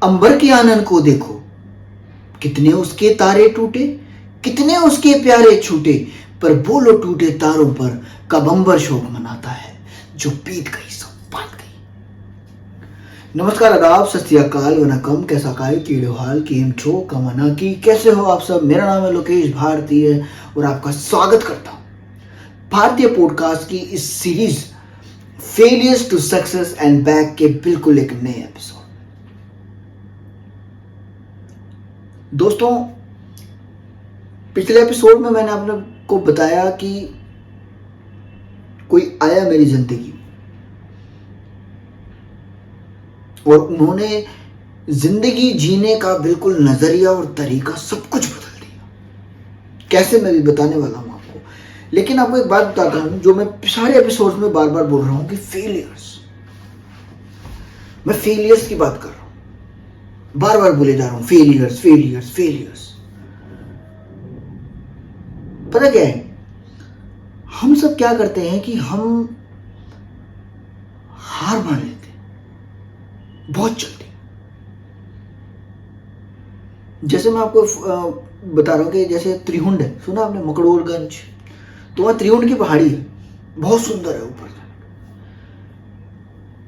अंबर के आनंद को देखो, कितने उसके तारे टूटे, कितने उसके प्यारे छूटे, पर बोलो टूटे तारों पर कब अंबर शोक मनाता है, जो बीत गई सो बात गई। नमस्कार, आदाब, सत श्री अकाल, वनकम, कैसा काय कीड़ो हाल, केम छो कमना की, कैसे हो आप सब। मेरा नाम है लोकेश भारतीय और आपका स्वागत करता हूं भारतीय पॉडकास्ट की इस series failures to success and back के बिल्कुल एक नए एपिसोड। दोस्तों, पिछले एपिसोड में मैंने आप लोग को बताया कि कोई आया मेरी जिंदगी और उन्होंने जिंदगी जीने का बिल्कुल नजरिया और तरीका सब कुछ बदल दिया। कैसे, मैं भी बताने वाला हूं आपको। लेकिन आपको एक बात बताता हूं जो मैं सारे एपिसोड्स में बार बार बोल रहा हूं कि मैं फेलियर्स की बात कर रहा हूं, बार बार बोले जा रहा हूं फेलियर्स फेलियर्स फेलियर्स। पता क्या है, हम सब क्या करते हैं कि हम हार मान लेते हैं बहुत जल्दी। जैसे मैं आपको बता रहा हूं कि जैसे त्रिहुंड है, सुना आपने, मकड़ोलगंज, तो वहां त्रिहुंड की पहाड़ी है, बहुत सुंदर है ऊपर से।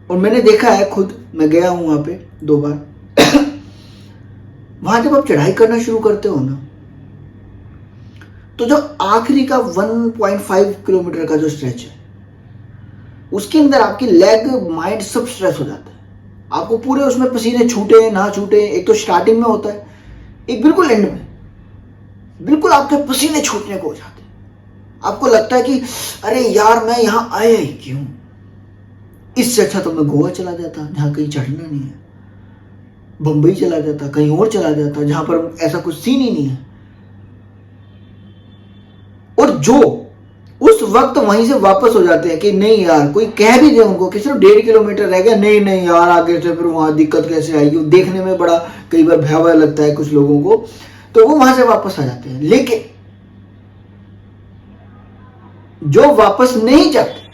और मैंने देखा है खुद, मैं गया हूं वहां पे 2 बार। वहां जब आप चढ़ाई करना शुरू करते हो ना, तो जो आखिरी का 1.5 किलोमीटर का जो स्ट्रेच है, उसके अंदर आपकी लेग, माइंड सब स्ट्रेस हो जाता है। आपको पूरे उसमें पसीने छूटे ना छूटे, एक तो स्टार्टिंग में होता है, एक बिल्कुल एंड में बिल्कुल आपके पसीने छूटने को हो जाते हैं। आपको लगता है कि अरे यार, मैं यहां आया ही क्यों। इससे अच्छा तो मैं गोवा चला जाता, जहां कहीं चढ़ना नहीं है, बंबई चला जाता, कहीं और चला जाता जहां पर ऐसा कुछ सीन ही नहीं है। और जो उस वक्त वहीं से वापस हो जाते हैं कि नहीं यार, कोई कह भी दे उनको कि सिर्फ 1.5 किलोमीटर रह गया, नहीं नहीं यार आगे से फिर वहां दिक्कत कैसे आएगी, देखने में बड़ा कई बार भयावह लगता है कुछ लोगों को, तो वो वहां से वापस आ जाते हैं। लेकिन जो वापस नहीं जाते,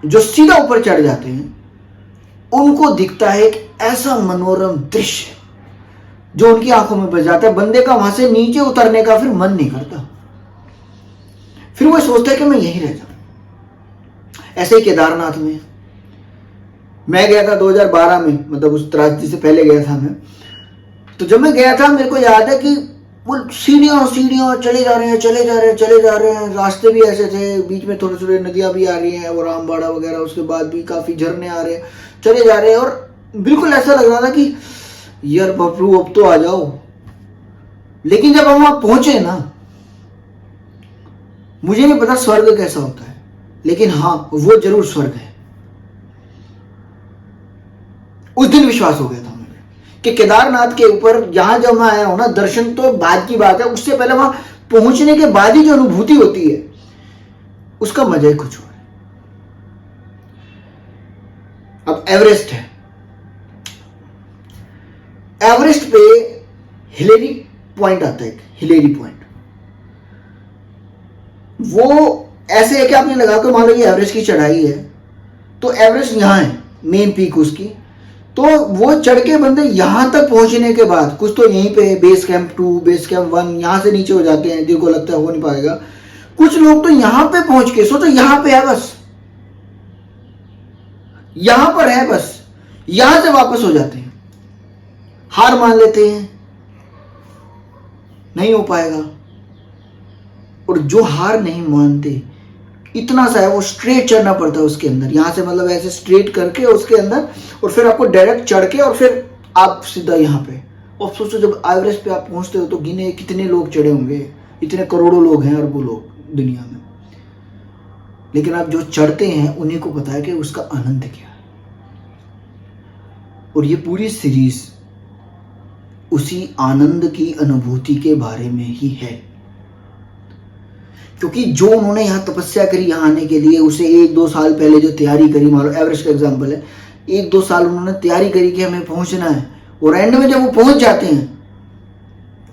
जो सीधा ऊपर चढ़ जाते हैं, उनको दिखता है एक ऐसा मनोरम दृश्य जो उनकी आंखों में बच जाता है। बंदे का वहां से नीचे उतरने का फिर मन नहीं करता, फिर वो सोचता है कि मैं यहीं रह जाऊं। ऐसे ही केदारनाथ में मैं गया था 2012 में, मतलब उस त्रासदी से पहले गया था मैं। तो जब मैं गया था, मेरे को याद है कि वो सीढ़ियां सीढ़ियां चले जा रहे हैं, चले जा रहे हैं, चले जा रहे हैं। रास्ते भी ऐसे थे, बीच में थोड़ी थोड़ी नदियां भी आ रही हैं, वो रामबाड़ा वगैरह, उसके बाद भी काफी झरने आ रहे हैं, चले जा रहे हैं। और बिल्कुल ऐसा लग रहा था कि यार बापरू अब तो आ जाओ। लेकिन जब हम वहां पहुंचे ना, मुझे नहीं पता स्वर्ग कैसा होता है, लेकिन हाँ, वो जरूर स्वर्ग है। उस दिन विश्वास हो गया था मुझे कि केदारनाथ के ऊपर जहां जब मैं आया हूं ना, दर्शन तो बाद की बात है, उससे पहले वहां पहुंचने के बाद ही जो अनुभूति होती है, उसका मजा ही कुछ और है। अब एवरेस्ट है। एवरेस्ट पे हिलेरी पॉइंट आता है, हिलेरी पॉइंट। वो ऐसे है कि आपने लगा कर मान लो ये एवरेस्ट की चढ़ाई है, तो एवरेस्ट यहां है, मेन पीक उसकी। तो वो चढ़ के बंदे यहां तक पहुंचने के बाद, कुछ तो यहीं पे बेस कैंप 2, बेस कैंप 1, यहां से नीचे हो जाते हैं, जिनको लगता है हो नहीं पाएगा। कुछ लोग तो यहां पे पहुंच के सोचो यहां पे है, बस यहां पर है, बस यहां से वापस हो जाते हैं, हार मान लेते हैं, नहीं हो पाएगा। और जो हार नहीं मानते, इतना सा है, वो स्ट्रेट चढ़ना पड़ता है उसके अंदर, यहां से मतलब ऐसे स्ट्रेट करके उसके अंदर, और फिर आपको डायरेक्ट चढ़ के और फिर आप सीधा यहां पे। और सोचो जब एवरेस्ट पे आप पहुंचते हो तो गिने कितने लोग चढ़े होंगे, इतने करोड़ों लोग हैं, अरबों लोग दुनिया में। लेकिन आप जो चढ़ते हैं उन्हीं को पता है कि उसका आनंद क्या है। और ये पूरी सीरीज उसी आनंद की अनुभूति के बारे में ही है। क्योंकि जो उन्होंने यहाँ तपस्या करी यहाँ आने के लिए, उसे 1-2 साल पहले जो तैयारी करी, मान लो एवरेस्ट का एग्जाम्पल है, 1-2 साल उन्होंने तैयारी करी कि हमें पहुंचना है, और एंड में जब वो पहुंच जाते हैं,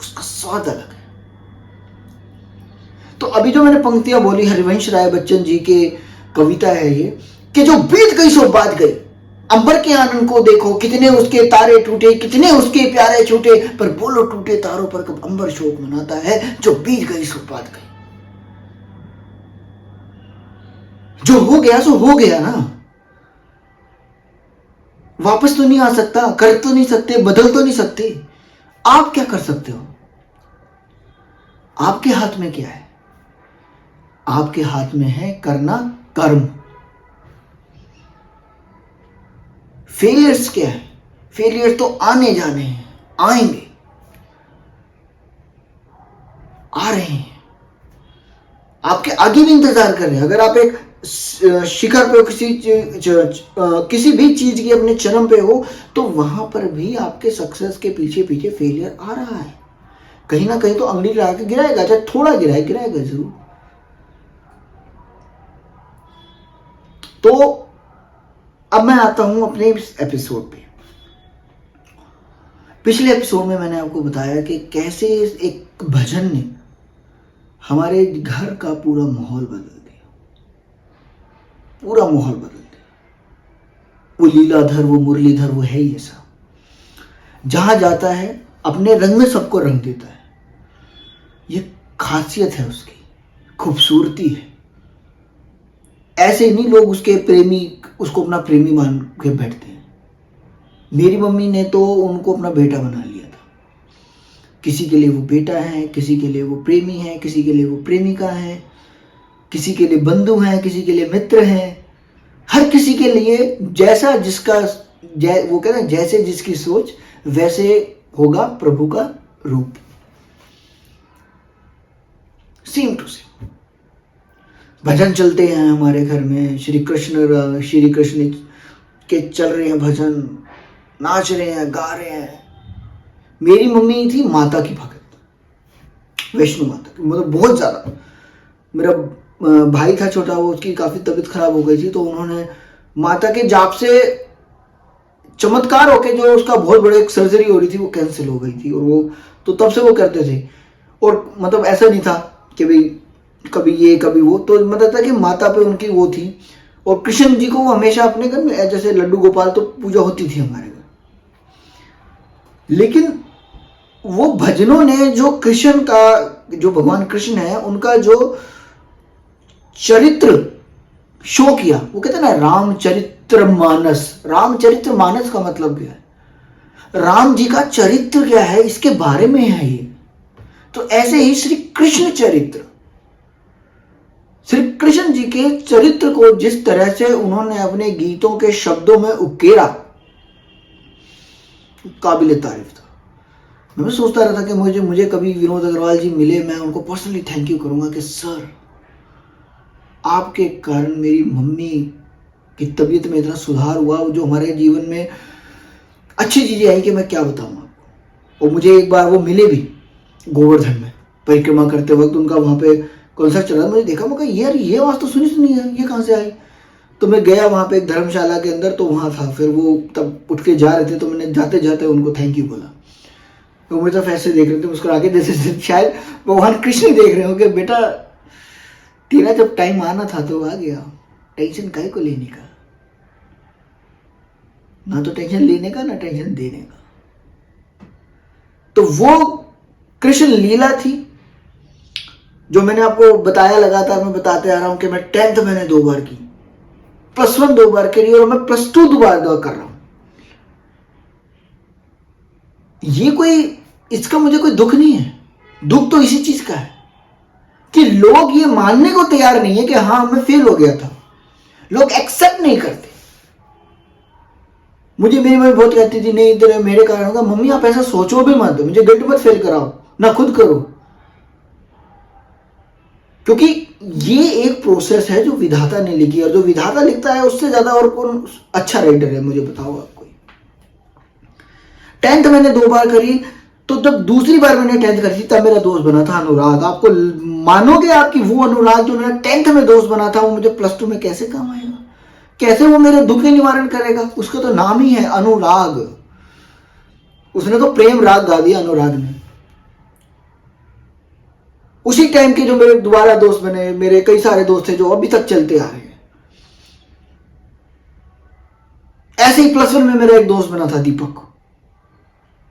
उसका स्वाद अलग है। तो अभी जो मैंने पंक्तियां बोली, हरिवंश राय बच्चन जी के कविता है ये, कि जो बीत गई सो बात गई, अंबर के आनंद को देखो, कितने उसके तारे टूटे, कितने उसके प्यारे छूटे, पर बोलो टूटे तारों पर कब अंबर शोक मनाता है, जो बीत गई सो बात गई। जो हो गया सो हो गया ना, वापस तो नहीं आ सकता, कर तो नहीं सकते, बदल तो नहीं सकते। आप क्या कर सकते हो? आपके हाथ में क्या है? आपके हाथ में है करना कर्म। फेलियर्स क्या है? फेलियर तो आने जाने हैं, आएंगे, आ रहे हैं, आपके आगे भी इंतजार कर रहे हैं। अगर आप एक शिखर पे हो, किसी भी चीज की अपने चरम पे हो, तो वहां पर भी आपके सक्सेस के पीछे पीछे फेलियर आ रहा है। कहीं ना कहीं तो अंगली लगा के गिराएगा, चाहे थोड़ा गिराएगा जरूर। तो अब मैं आता हूं अपने इस एपिसोड पे। पिछले एपिसोड में मैंने आपको बताया कि कैसे एक भजन ने हमारे घर का पूरा माहौल बदल दिया, पूरा माहौल बदल दिया। वो लीलाधर, वो मुरलीधर, वो है ही ऐसा, जहां जाता है अपने रंग में सबको रंग देता है। ये खासियत है उसकी, खूबसूरती है। ऐसे नहीं लोग उसको अपना प्रेमी मान के बैठते हैं। मेरी मम्मी ने तो उनको अपना बेटा बना लिया था। किसी के लिए वो बेटा है, किसी के लिए वो प्रेमी है, किसी के लिए वो प्रेमिका है, किसी के लिए बंधु हैं, किसी के लिए मित्र हैं। हर किसी के लिए जैसा जिसका वो कहते हैं, जैसे जिसकी सोच वैसे होगा प्रभु का रूप। सेम टू सेम भजन चलते हैं हमारे घर में। श्री कृष्ण के चल रहे हैं भजन, नाच रहे हैं, गा रहे हैं। मेरी मम्मी थी माता की भगत, वैष्णो माता की, मतलब बहुत ज्यादा। मेरा भाई था छोटा, वो उसकी काफी तबीयत खराब हो गई थी, तो उन्होंने माता के जाप से चमत्कार होके जो उसका बहुत बड़ी एक सर्जरी हो रही थी वो कैंसिल हो गई थी। और वो तो तब से वो करते थे। और मतलब ऐसा नहीं था कि भाई कभी ये कभी वो, तो मतलब था कि माता पे उनकी वो थी। और कृष्ण जी को वो हमेशा अपने घर में, जैसे लड्डू गोपाल तो पूजा होती थी हमारे घर, लेकिन वो भजनों ने जो कृष्ण का, जो भगवान कृष्ण है उनका जो चरित्र शो किया, वो कहते हैं ना रामचरितमानस। रामचरितमानस का मतलब क्या है? राम जी का चरित्र क्या है, इसके बारे में है ये। तो ऐसे ही श्री कृष्ण चरित्र, श्री कृष्ण जी के चरित्र को जिस तरह से उन्होंने अपने गीतों के शब्दों में उकेरा, काबिले तारीफ था। मैं सोचता रहता कि मुझे कभी विनोद अग्रवाल जी मिले, मैं उनको पर्सनली थैंक यू करूंगा कि सर आपके कारण मेरी मम्मी की तबीयत में इतना सुधार हुआ, जो हमारे जीवन में अच्छी चीजें आई कि मैं क्या बताऊं आपको। और मुझे एक बार वो मिले भी गोवर्धन में परिक्रमा करते वक्त, उनका वहां पे कॉन्सर्ट चल रहा था। मुझे देखा, मैं कहा यार ये आवाज तो सुनी है, ये कहाँ से आई? तो मैं गया वहां पे एक धर्मशाला के अंदर, तो वहां था। फिर वो तब उठ के जा रहे थे, तो मैंने जाते जाते उनको थैंक यू बोला। तो मुझे तो ऐसे देख रहे थे मुस्कुरा के, जैसे शायद भगवान कृष्ण देख रहे हो कि बेटा तेरा जब टाइम आना था तो आ गया, टेंशन काहे को लेने का, ना तो टेंशन लेने का ना टेंशन देने का। तो वो कृष्ण लीला थी जो मैंने आपको बताया, लगातार मैं बताते आ रहा हूं कि मैं 10th मैंने 2 बार की, +1 2 बार करी, और मैं +2 दोबारा कर रहा हूं। ये कोई, इसका मुझे कोई दुख नहीं है। दुख तो इसी चीज का है कि लोग ये मानने को तैयार नहीं है कि हाँ मैं फेल हो गया था। लोग एक्सेप्ट नहीं करते। मुझे मेरी मम्मी बहुत कहती थी, नहीं तेरे मेरे कारण होगा। मम्मी आप ऐसा सोचो भी मत, मुझे गिल्ट मत फील कराओ, ना खुद करो, क्योंकि ये एक प्रोसेस है जो विधाता ने लिखी, और जो विधाता लिखता है उससे ज्यादा और कौन अच्छा राइटर है, मुझे बताओ आप कोई। 10th मैंने 2 बार करी, तो जब दूसरी बार मैंने 10th करी थी तब मेरा दोस्त बना था अनुराग। आपको मानोगे आपकी वो अनुराग जो मेरा 10th में दोस्त बना था, वो मुझे +2 में कैसे काम आएगा? कैसे वो मेरे दुख का निवारण करेगा? उसका तो नाम ही है अनुराग। उसने तो प्रेम राग गा दिया अनुराग ने। उसी टाइम के जो मेरे दोबारा दोस्त बने, मेरे कई सारे दोस्त थे जो अभी तक चलते आ रहे हैं। ऐसे ही +1 में मेरा एक दोस्त बना था दीपक,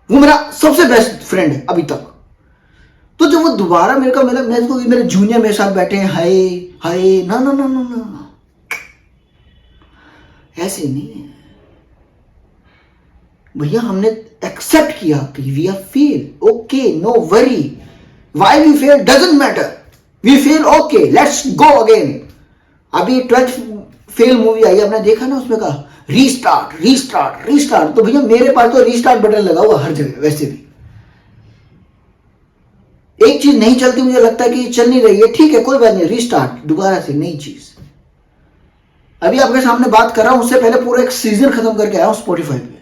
वो मेरा सबसे बेस्ट फ्रेंड है अभी तक। तो जब वो दोबारा मेरे को मिला, मैं इसको मेरे जूनियर मेरे साथ बैठे हैं, हाय हाय, ना ना ना ना ना, ऐसे नहीं है भैया। हमने एक्सेप्ट किया कि we are fail, okay, no worry, why we fail doesn't matter, we fail, okay, let's go again. अभी 12th फेल मूवी आई, आपने देखा ना, उसमें कहा रीस्टार्ट रीस्टार्ट रीस्टार्ट। तो भैया मेरे पास तो रीस्टार्ट बटन लगा हुआ हर जगह। वैसे भी एक चीज नहीं चलती, मुझे लगता है कि चल नहीं रही है, ठीक है कोई बात नहीं, रीस्टार्ट, दोबारा से नई चीज। अभी आपके सामने बात कर रहा हूं, उससे पहले पूरा एक सीजन खत्म करके आया हूं स्पॉटिफाई पे।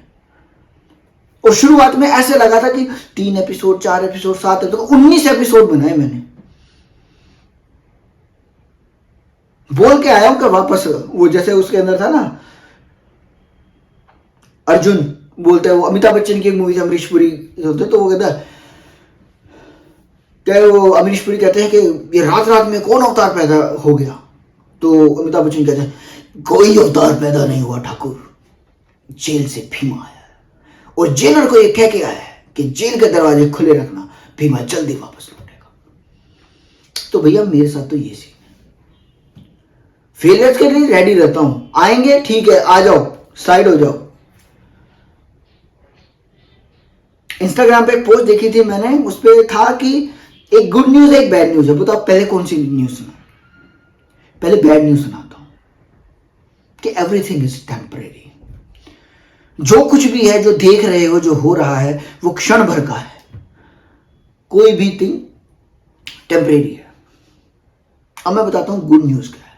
और शुरुआत में ऐसे लगा था कि 3 एपिसोड, 4 एपिसोड, 7 एपिसोड, 19 एपिसोड बनाए मैंने। बोल के आया हूं कि वापस, वो जैसे उसके अंदर था ना, अर्जुन बोलता है, वो अमिताभ बच्चन की एक मूवी थी अमरीश पुरी होते, तो वो कहता है, क्या वो अमरीश पुरी कहते हैं कि ये रात रात में कौन अवतार पैदा हो गया? तो अमिताभ बच्चन कहते हैं, कोई अवतार पैदा नहीं हुआ ठाकुर, जेल से भीमा आया और जेलर को ये कह के आया है कि जेल के दरवाजे खुले रखना, भीमा जल्दी वापस लौटेगा। तो भैया मेरे साथ तो ये सीन है, फेलियर्स के लिए रेडी रहता हूं, आएंगे ठीक है, आ जाओ, साइड हो जाओ। इंस्टाग्राम पे एक पोस्ट देखी थी मैंने, उस पर था कि एक गुड न्यूज है, एक बैड न्यूज है, बताओ पहले कौन सी न्यूज सुना? पहले बैड न्यूज सुनाता हूं कि एवरीथिंग इज टेम्परेरी। जो कुछ भी है, जो देख रहे हो, जो हो रहा है, वो क्षण भर का है, कोई भी थिंग टेम्परेरी है। अब मैं बताता हूं गुड न्यूज क्या है।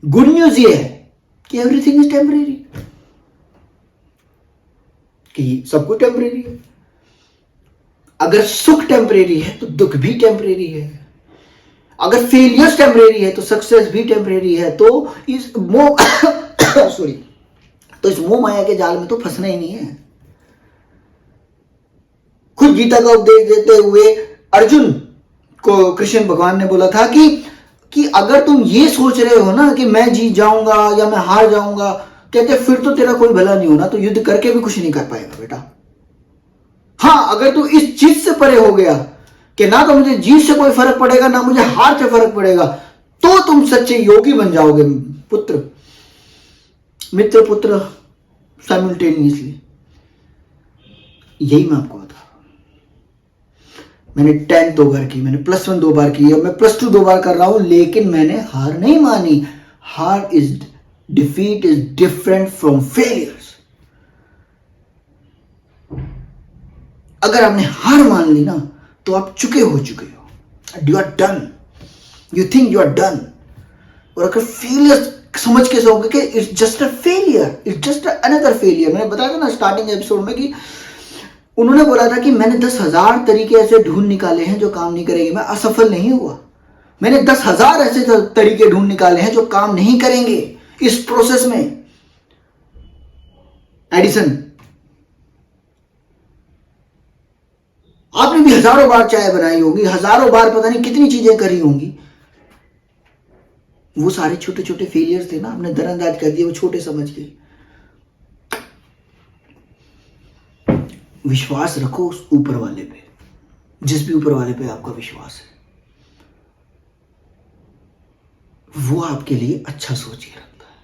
गुड न्यूज ये है कि एवरीथिंग इज टेम्परेरी, कि सब कुछ टेम्परेरी है। अगर सुख टेम्परेरी है तो दुख भी टेम्परेरी है, अगर फेलियर्स टेम्परेरी है तो सक्सेस भी टेम्परेरी है। तो इस मोह सॉरी, तो इस मोह माया के जाल में तो फंसना ही नहीं है। खुद गीता का उपदेश देते हुए अर्जुन को कृष्ण भगवान ने बोला था कि अगर तुम ये सोच रहे हो ना कि मैं जीत जाऊंगा या मैं हार जाऊंगा, कहते फिर तो तेरा कोई भला नहीं होना, तो युद्ध करके भी कुछ नहीं कर पाएगा बेटा। हाँ, अगर तू इस चीज से परे हो गया कि ना तो मुझे जीत से कोई फर्क पड़ेगा, ना मुझे हार से फर्क पड़ेगा, तो तुम सच्चे योगी बन जाओगे पुत्र, मित्र पुत्र साइमल्टेनियसली। यही मैं आपको बता रहा हूं। मैंने 10th 2 बार की, मैंने +1 2 बार की, और मैं +2 2 बार कर रहा हूं, लेकिन मैंने हार नहीं मानी। हार is defeat is different from failures. अगर आपने हार मान ली ना, तो आप चुके हो, you are done, you think you are done. और अगर फेलियर समझ के सोओगे कि it's just a failure, it's just another failure. मैंने बताया था ना स्टार्टिंग एपिसोड में कि उन्होंने बोला था कि मैंने 10,000 तरीके ऐसे ढूंढ निकाले हैं जो काम नहीं करेंगे, मैं असफल नहीं हुआ। मैंने 10,000 ऐसे तरीके ढूंढ निकाले हैं जो काम नहीं करेंगे इस प्रोसेस में। एडिसन, आपने भी हजारों बार चाय बनाई होगी, हजारों बार पता नहीं कितनी चीजें करी होंगी, वो सारे छोटे छोटे फेलियर्स थे ना, आपने दरअंदाज कर दिए, वो छोटे समझ के। विश्वास रखो उस ऊपर वाले पे, जिस भी ऊपर वाले पे आपका विश्वास है, वो आपके लिए अच्छा सोच के रखता है,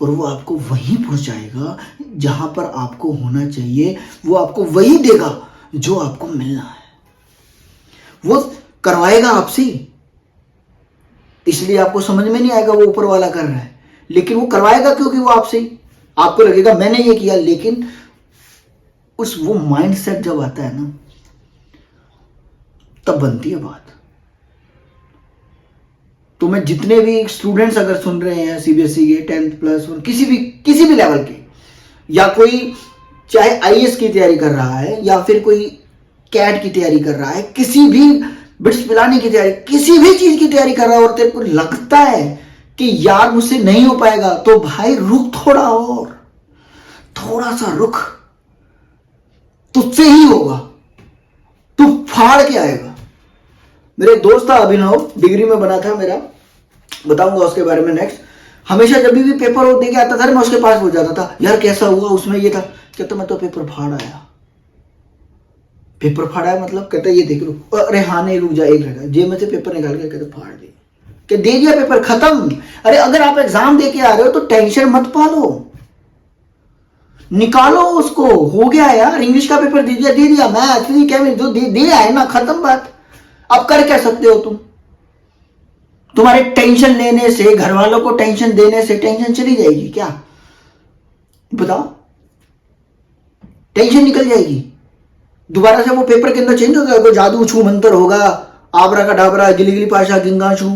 और वो आपको वहीं पहुंचाएगा जहां पर आपको होना चाहिए। वो आपको वही देगा जो आपको मिलना है, वो करवाएगा आपसे। इसलिए आपको समझ में नहीं आएगा वो ऊपर वाला कर रहा है, लेकिन वो करवाएगा क्योंकि वो आपसे ही। आपको लगेगा मैंने ये किया, लेकिन उस वो माइंडसेट जब आता है ना, तब बनती है बात। तो मैं जितने भी स्टूडेंट्स अगर सुन रहे हैं सीबीएसई के 10th +1 किसी भी लेवल के, या कोई चाहे आईएएस की तैयारी कर रहा है या फिर कोई कैट की तैयारी कर रहा है, किसी भी बिट्स पिलाने की तैयारी, किसी भी चीज की तैयारी कर रहा है, और तेरे को लगता है कि यार मुझसे नहीं हो पाएगा, तो भाई रुक थोड़ा और, थोड़ा सा रुक, तुझसे ही होगा, तू फाड़ के आएगा। मेरे दोस्त था अभिनव, डिग्री में बना था मेरा, बताऊंगा उसके बारे में नेक्स्ट। हमेशा जब भी पेपर वो देके आता था मैं उसके पास हो जाता था, यार कैसा हुआ, उसमें ये था। कहता मैं तो पेपर फाड़ आया। पेपर फाड़ा है मतलब? कहता ये देख लो। अरे हाँ नहीं रुक जा, एक रहेगा। जेब में से पेपर निकाल के कहते फाड़ दे, कि दे दिया पेपर, खत्म। अरे अगर आप एग्जाम देके आ रहे हो तो टेंशन मत पालो, निकालो उसको, हो गया यार। इंग्लिश का पेपर दे दिया मैथ फिजिक्स केमिस्ट्री जो दे आए ना, खत्म बात। अब कर क्या सकते हो तुम? तुम्हारे टेंशन लेने से, घर वालों को टेंशन देने से टेंशन चली जाएगी क्या? बताओ, टेंशन निकल जाएगी? दोबारा से वो पेपर के अंदर चेंज हो जाएगा, जादू छू मंत्र होगा, आबरा का डाबरा गिली पाशा गिंगा छू,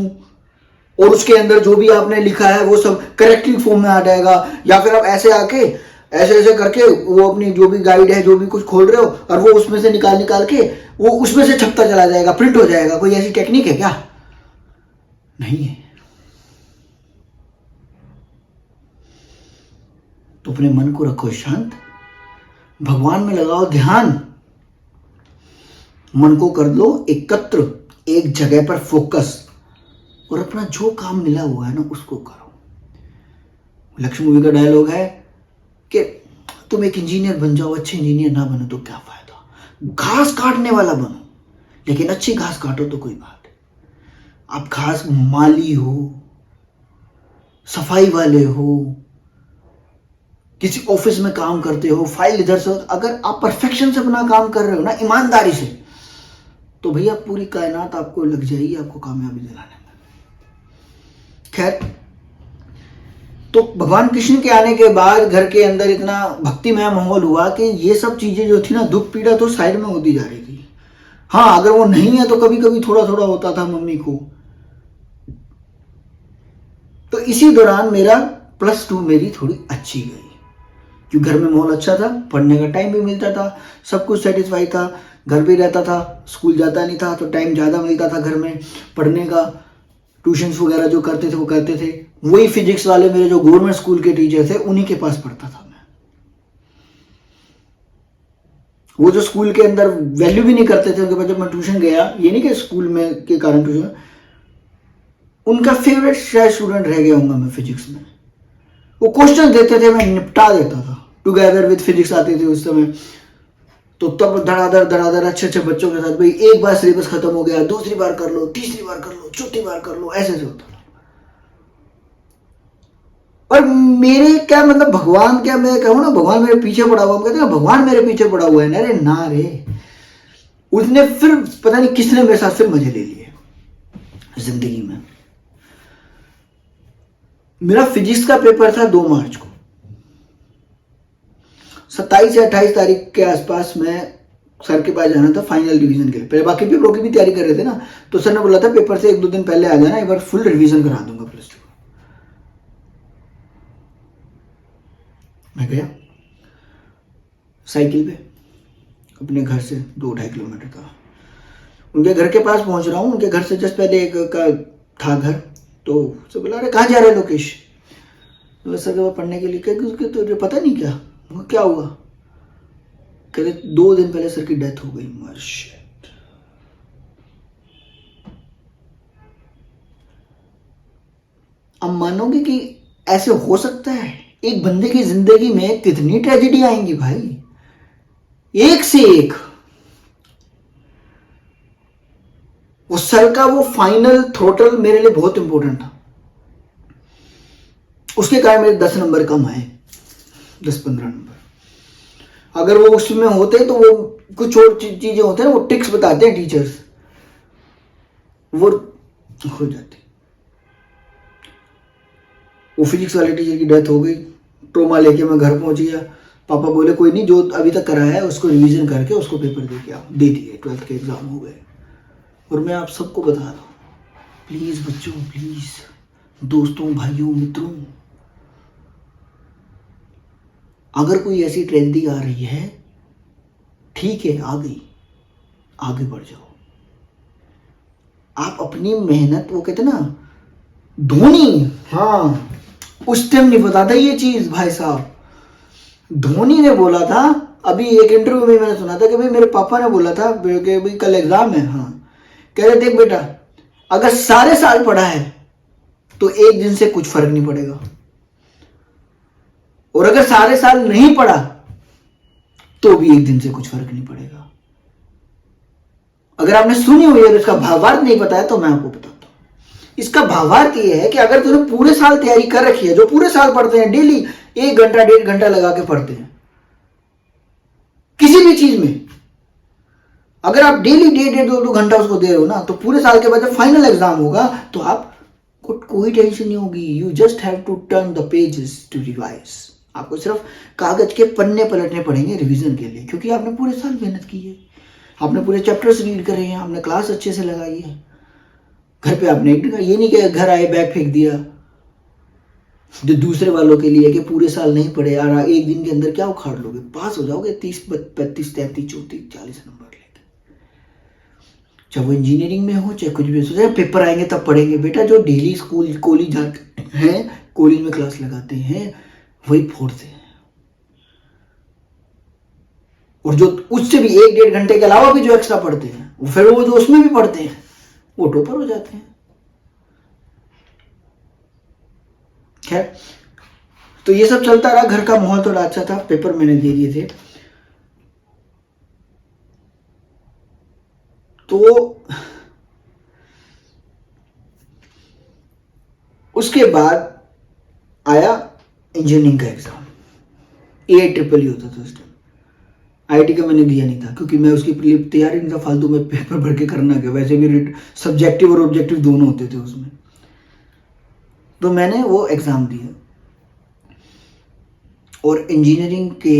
और उसके अंदर जो भी आपने लिखा है वो सब करेक्टली फॉर्म में आ जाएगा। या फिर आप ऐसे आके ऐसे ऐसे करके वो अपनी जो भी गाइड है, जो भी कुछ खोल रहे हो, और वो उसमें से निकाल के वो उसमें से छपता चला जाएगा, प्रिंट हो जाएगा। कोई ऐसी टेक्निक है क्या? नहीं है। तो अपने मन को रखो शांत, भगवान में लगाओ ध्यान, मन को कर लो एकत्र, एक जगह पर फोकस, और अपना जो काम मिला हुआ है ना उसको करो। लक्ष्य मूवी का डायलॉग है कि तुम एक इंजीनियर बन जाओ, अच्छे इंजीनियर ना बनो तो क्या फायदा, घास काटने वाला बनो, लेकिन अच्छी घास काटो तो कोई बात है। आप घास माली हो, सफाई वाले हो, किसी ऑफिस में काम करते हो, फाइल इधर से, अगर आप परफेक्शन से अपना काम कर रहे हो ना, ईमानदारी से, तो भैया पूरी कायनात आपको लग जाएगी आपको कामयाबी दिलाने में। खैर, तो भगवान कृष्ण के आने के बाद घर के अंदर इतना भक्तिमय माहौल हुआ कि ये सब चीजें जो थी ना, दुख पीड़ा तो साइड में होती जा रही थी। हाँ, अगर वो नहीं है तो कभी कभी थोड़ा थोड़ा होता था मम्मी को। तो इसी दौरान मेरा +2 मेरी थोड़ी अच्छी गई, क्योंकि घर में माहौल अच्छा था, पढ़ने का टाइम भी मिलता था, सब कुछ सेटिस्फाई था, घर पे रहता था, स्कूल जाता नहीं था तो टाइम ज़्यादा मिलता था घर में पढ़ने का। ट्यूशन्स वगैरह जो करते थे वो करते थे। वही फिजिक्स वाले मेरे जो गवर्नमेंट स्कूल के टीचर थे उन्हीं के पास पढ़ता था मैं। वो जो स्कूल के अंदर वैल्यू भी नहीं करते थे उनके पास, जब मैं ट्यूशन गया, ये नहीं कि स्कूल में के कारण ट्यूशन, उनका फेवरेट शायद स्टूडेंट रह गया होगा मैं फिजिक्स में। वो क्वेश्चन देते थे, मैं निपटा देता था। टुगेदर विद फिजिक्स आती थी उस समय, तो तब धड़ाधड़ अच्छे बच्चों के साथ, भाई एक बार सिलेबस खत्म हो गया, दूसरी बार कर लो, तीसरी बार कर लो, चौथी बार कर लो, ऐसे होता था। और मेरे क्या मतलब, भगवान क्या, मैं कहूँ ना भगवान मेरे पीछे पड़ा हुआ, हम कहते हैं भगवान मेरे पीछे पड़ा हुआ है। अरे ना रे, उसने फिर पता नहीं किसने मेरे साथ फिर मजे ले लिए जिंदगी में। मेरा फिजिक्स का पेपर था 2 मार्च को, 27 या 28 तारीख के आसपास मैं सर के पास जाना था फाइनल रिवीजन के लिए। पहले बाकी पेपरों की भी तैयारी कर रहे थे ना, तो सर ने बोला था पेपर से 1-2 दिन पहले आ जाना, एक बार फुल रिवीजन करा दूंगा +2। मैं गया साइकिल पे, अपने घर से 2-2.5 किलोमीटर का। उनके घर के पास पहुंच रहा हूँ, उनके घर से जस्ट पहले एक का था घर, तो उससे बोला अरे कहाँ जा रहे लोकेश? तो सर वो पढ़ने के लिए, क्या तुझे पता नहीं क्या हुआ? कहते 2 दिन पहले सर की डेथ हो गई। शिट। अब मानोगे कि ऐसे हो सकता है? एक बंदे की जिंदगी में कितनी ट्रेजेडी आएंगी भाई, एक से एक। वो सर का वो फाइनल थ्रोटल मेरे लिए बहुत इंपॉर्टेंट था, उसके कारण मेरे 10 नंबर कम आए, 10-15 नंबर। अगर वो उसमें होते तो वो कुछ और चीजें होते हैं, वो ट्रिक्स बताते हैं टीचर्स, वो हो जाती। वो फिजिक्स वाले टीचर की डेथ हो गई, ट्रोमा लेके मैं घर पहुंच गया। पापा बोले कोई नहीं, जो अभी तक कराया है उसको रिवीजन करके उसको पेपर दे के आओ। दे दिए, 12th के एग्जाम हो गए। और मैं आप सबको बता रहा हूँ, प्लीज बच्चों, प्लीज दोस्तों, भाइयों, मित्रों, अगर कोई ऐसी ट्रेजेडी आ रही है, ठीक है आ गई, आगे बढ़ जाओ। आप अपनी मेहनत, वो कहते ना धोनी, हाँ उस टाइम नहीं पता था ये चीज भाई साहब। धोनी ने बोला था, अभी एक इंटरव्यू में मैंने सुना था कि भाई मेरे पापा ने बोला था कि भाई कल एग्जाम है, हाँ, कह रहे देख बेटा, अगर सारे साल पढ़ा है तो एक दिन से कुछ फर्क नहीं पड़ेगा। और अगर सारे साल नहीं पढ़ा तो भी एक दिन से कुछ फर्क नहीं पड़ेगा। अगर आपने सुनी हुई है और इसका भावार्थ नहीं पता है तो मैं आपको बताता हूं। इसका भावार्थ यह है कि अगर तूने पूरे साल तैयारी कर रखी है, जो पूरे साल पढ़ते हैं, डेली 1 घंटा 1.5 घंटा लगा के पढ़ते हैं किसी भी चीज में, अगर आप डेली 1.5-2 घंटा उसको दे रहे हो ना, तो पूरे साल के बाद जब फाइनल एग्जाम होगा तो आपको कोई टेंशन नहीं होगी। You just have to turn the pages to revise. आपको सिर्फ कागज के पन्ने पलटने पड़ेंगे रिवीजन के लिए, क्योंकि आपने पूरे साल मेहनत की है, आपने पूरे चैप्टर्स रीड करे हैं, आपने क्लास अच्छे से लगाई है। घर पे आपने ये नहीं कि घर आए बैग फेंक दिया, जो दूसरे वालों के लिए कि पूरे साल नहीं पढ़े यार, एक दिन के अंदर क्या उखाड़ लोगे, पास हो जाओगे 30 35 33 34 40 नंबर लेके। चाहे वो इंजीनियरिंग में हो चाहे कुछ भी हो, पेपर आएंगे तब पढ़ेंगे। बेटा जो डेली स्कूल कॉलेज जाते हैं, कॉलेज में क्लास लगाते हैं, वही फोड़ते हैं। और जो उससे भी 1-1.5 घंटे के अलावा भी जो एक्स्ट्रा पढ़ते हैं, फिर वो जो उसमें भी पढ़ते हैं, वो टॉपर हो जाते हैं। खैर, तो ये सब चलता रहा। घर का माहौल थोड़ा अच्छा था, पेपर मैंने दे दिए थे। तो उसके बाद आया इंजीनियरिंग का एग्जाम। AIEEE होता था उस टाइम, IIT का मैंने दिया नहीं था क्योंकि मैं उसकी लिए तैयारी नहीं था, फालतू में पेपर भर के करना क्या, वैसे भी सब्जेक्टिव और ऑब्जेक्टिव दोनों होते थे उसमें। तो मैंने वो एग्जाम दिया और इंजीनियरिंग के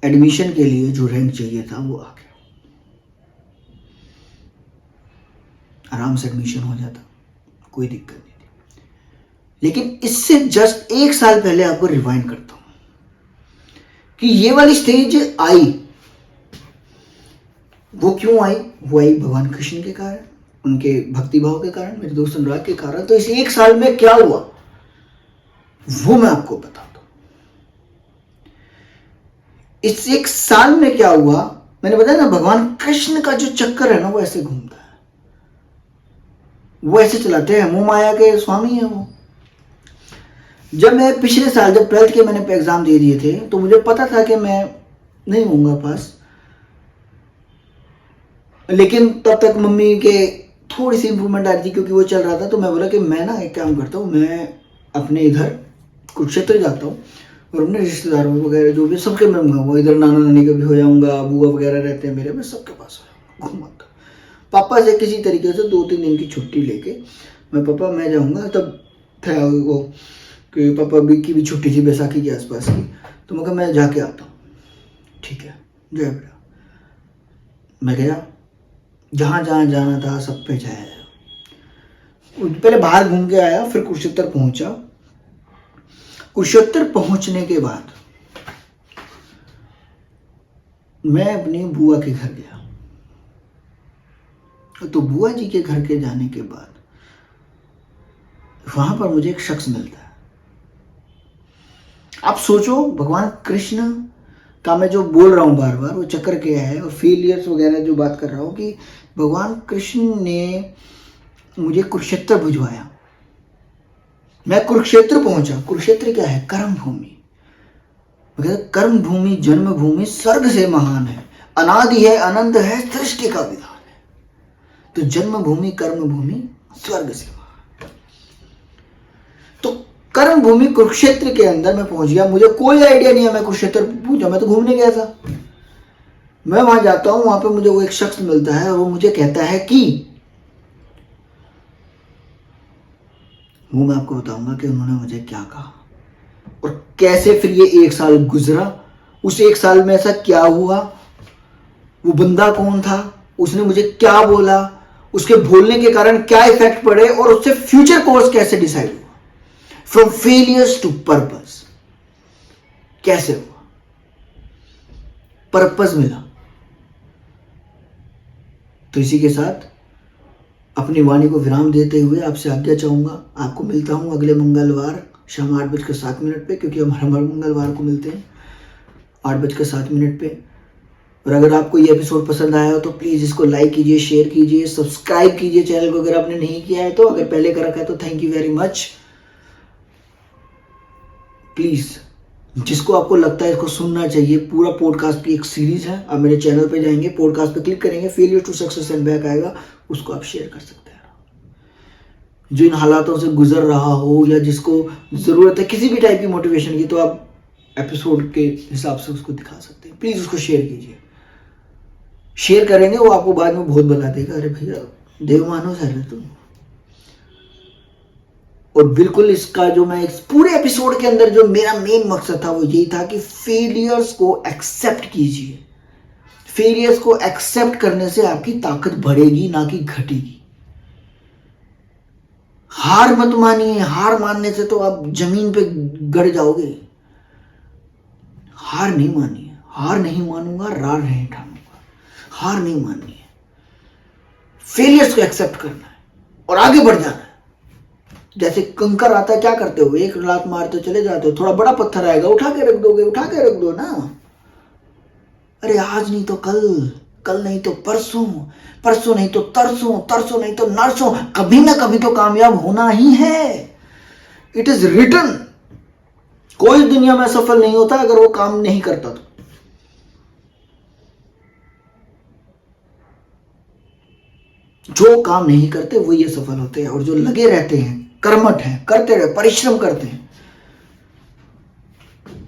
एडमिशन के लिए जो रैंक चाहिए था वो आ गया, आराम से एडमिशन हो जाता, कोई दिक्कत नहीं थी। लेकिन इससे जस्ट 1 साल पहले आपको रिवाइंड करता हूं कि ये वाली स्टेज आई, वो क्यों आई? वो आई भगवान कृष्ण के कारण, उनके भक्ति भाव के कारण, मेरे दोस्त अनुराग के कारण। तो इस 1 साल में क्या हुआ वो मैं आपको बताता हूं। इस 1 साल में क्या हुआ, मैंने बताया ना, भगवान कृष्ण का जो चक्कर है ना वो ऐसे घूमता है, वो ऐसे चलाते हैं, मोह माया के स्वामी है वो। जब मैं पिछले साल, जब 12th के मैंने एग्जाम दे दिए थे, तो मुझे पता था कि मैं नहीं होऊंगा पास, लेकिन तब तक मम्मी के थोड़ी सी इंप्रूवमेंट आ रही थी क्योंकि वो चल रहा था। तो मैं बोला कि मैं ना एक काम करता हूँ, मैं अपने इधर कुरुक्षेत्र जाता हूँ और अपने रिश्तेदारों वगैरह जो भी सबके मैं घूमूंगा, इधर नाना नानी का भी हो जाऊंगा, बुआ वगैरह रहते हैं मेरे, मैं सबके पास घूमूंगा। पापा से किसी तरीके से 2-3 दिन की छुट्टी लेके मैं, पापा मैं जाऊँगा, तब था वो कि पापा की भी छुट्टी थी बैसाखी के आसपास की, तो मैं कहा मैं जाके आता हूँ। ठीक है, जय बेटा। मैं गया, जहाँ जहाँ जाना था सब पे जाया। पहले बाहर घूम के आया, फिर कुरुक्षेत्र पहुंचा। कुरुक्षेत्र पहुंचने के बाद मैं अपनी बुआ के घर गया। तो बुआ जी के घर के जाने के बाद वहां पर मुझे एक शख्स मिलता है। आप सोचो, भगवान कृष्ण का मैं जो बोल रहा हूं बार बार, वो चक्कर क्या है और फेलियर्स वगैरह जो बात कर रहा हूं, कि भगवान कृष्ण ने मुझे कुरुक्षेत्र भिजवाया। मैं कुरुक्षेत्र पहुंचा। कुरुक्षेत्र क्या है? कर्म भूमि। कर्म भूमि, जन्म भूमि स्वर्ग से महान है, अनादि है, अनंत है, सृष्टि का विधान है। तो जन्म भूमि, कर्म भूमि स्वर्ग से महान। तो कर्म भूमि कुरुक्षेत्र के अंदर मैं पहुंच गया। मुझे कोई आइडिया नहीं है मैं कुरुक्षेत्र पहुंचा, मैं तो घूमने गया था। मैं वहां जाता हूं, वहां पे मुझे वो एक शख्स मिलता है और वो मुझे कहता है कि, वो मैं आपको बताऊंगा कि उन्होंने मुझे क्या कहा और कैसे फिर ये 1 साल गुजरा। उस 1 साल में ऐसा क्या हुआ, वो बंदा कौन था, उसने मुझे क्या बोला, उसके बोलने के कारण क्या इफेक्ट पड़े और उससे फ्यूचर कोर्स कैसे डिसाइड हुआ, फ्रॉम फेलियर्स टू पर्पस कैसे हुआ, पर्पस मिला। तो इसी के साथ अपनी वाणी को विराम देते हुए आपसे आज्ञा चाहूंगा। आपको मिलता हूं अगले मंगलवार शाम 8:07 पे, क्योंकि हम हर मंगलवार को मिलते हैं 8:07 पे। और अगर आपको ये एपिसोड पसंद आया हो तो प्लीज़ इसको लाइक कीजिए, शेयर कीजिए, सब्सक्राइब कीजिए चैनल को अगर आपने नहीं किया है तो। अगर पहले कर रखा है तो thank you very much. Please जिसको आपको लगता है इसको सुनना चाहिए, पूरा पॉडकास्ट की एक सीरीज है, आप मेरे चैनल पे जाएंगे, पॉडकास्ट पे क्लिक करेंगे, failure to success and back आएगा, उसको आप शेयर कर सकते हैं। जो इन हालातों से गुजर रहा हो या जिसको ज़रूरत है किसी भी टाइप की मोटिवेशन की, तो आप एपिसोड के हिसाब से उसको दिखा सकते हैं। प्लीज़ उसको शेयर कीजिए। शेयर करेंगे वो आपको बाद में बहुत बता देगा, अरे भैया देव मानव है तुम। और बिल्कुल इसका जो मैं इस पूरे एपिसोड के अंदर जो मेरा मेन मकसद था वो यही था कि फेलियर्स को एक्सेप्ट कीजिए। फेलियर्स को एक्सेप्ट करने से आपकी ताकत बढ़ेगी ना कि घटेगी। हार मत मानिए, हार मानने से तो आप जमीन पे गड़ जाओगे। हार नहीं मानिए, हार नहीं मानूंगा, रार नहीं ठानूंगा, हार नहीं माननी है। फेलियर्स को एक्सेप्ट करना है और आगे बढ़ जाना है। जैसे कंकर आता है, क्या करते हो, एक लात मारते चले जाते हो, थोड़ा बड़ा पत्थर आएगा उठा के रख दोगे, उठा के रख दो ना। अरे आज नहीं तो कल, कल नहीं तो परसों, परसों नहीं तो तरसों, तरसों नहीं तो नरसों, कभी ना कभी तो कामयाब होना ही है। It is written. कोई दुनिया में सफल नहीं होता अगर वो काम नहीं करता तो। जो काम नहीं करते वो ये सफल होते हैं, और जो लगे रहते हैं, कर्मठ हैं, करते रहे, परिश्रम करते हैं,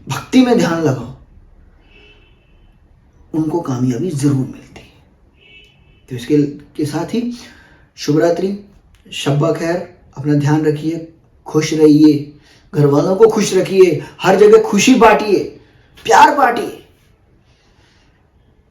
भक्ति में ध्यान लगाओ, उनको कामयाबी जरूर मिलती है। तो इसके के साथ ही शुभ रात्रि, शब्बा खैर, अपना ध्यान रखिए, खुश रहिए, घर वालों को खुश रखिए, हर जगह खुशी बांटिए, प्यार बांटिए,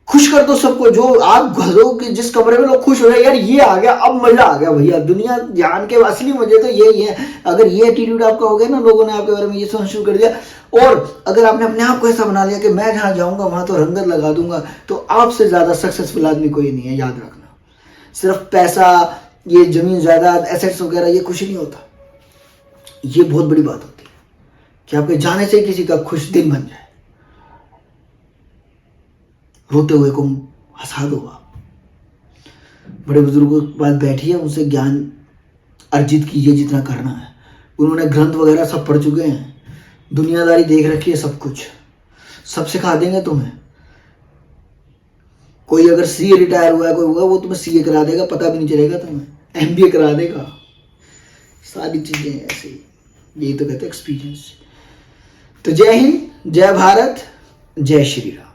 खुश कर दो सबको। जो आप घरों के जिस कमरे में लोग खुश हो रहे हैं, यार ये आ गया, अब मजा आ गया भैया, दुनिया जान के असली मजे तो यही है। अगर ये एटीट्यूड आपका हो गया ना, लोगों ने आपके बारे में ये सोचना शुरू कर दिया, और अगर आपने अपने आप को ऐसा बना लिया कि मैं जहां जाऊंगा वहां तो रंगत लगा दूंगा, तो आपसे ज्यादा सक्सेसफुल आदमी कोई नहीं है। याद रखना, सिर्फ पैसा, ये जमीन जायदाद, एसेट्स वगैरह, ये कुछ नहीं होता। ये बहुत बड़ी बात होती है कि आपके जाने से किसी का खुश दिन बन जाए, रोते हुए को हंसा दो। आप बड़े बुजुर्गों के पास बैठिए, उनसे ज्ञान अर्जित कीजिए जितना करना है। उन्होंने ग्रंथ वगैरह सब पढ़ चुके हैं, दुनियादारी देख रखी है, सब कुछ सब सिखा देंगे तुम्हें। कोई अगर सीए रिटायर हुआ है, कोई हुआ, वो तुम्हें सीए करा देगा, पता भी नहीं चलेगा तुम्हें, एमबीए करा देगा, सारी चीजें ऐसे ही। यही तो कहते हैं एक्सपीरियंस। तो जय हिंद, जय भारत, जय श्री राम।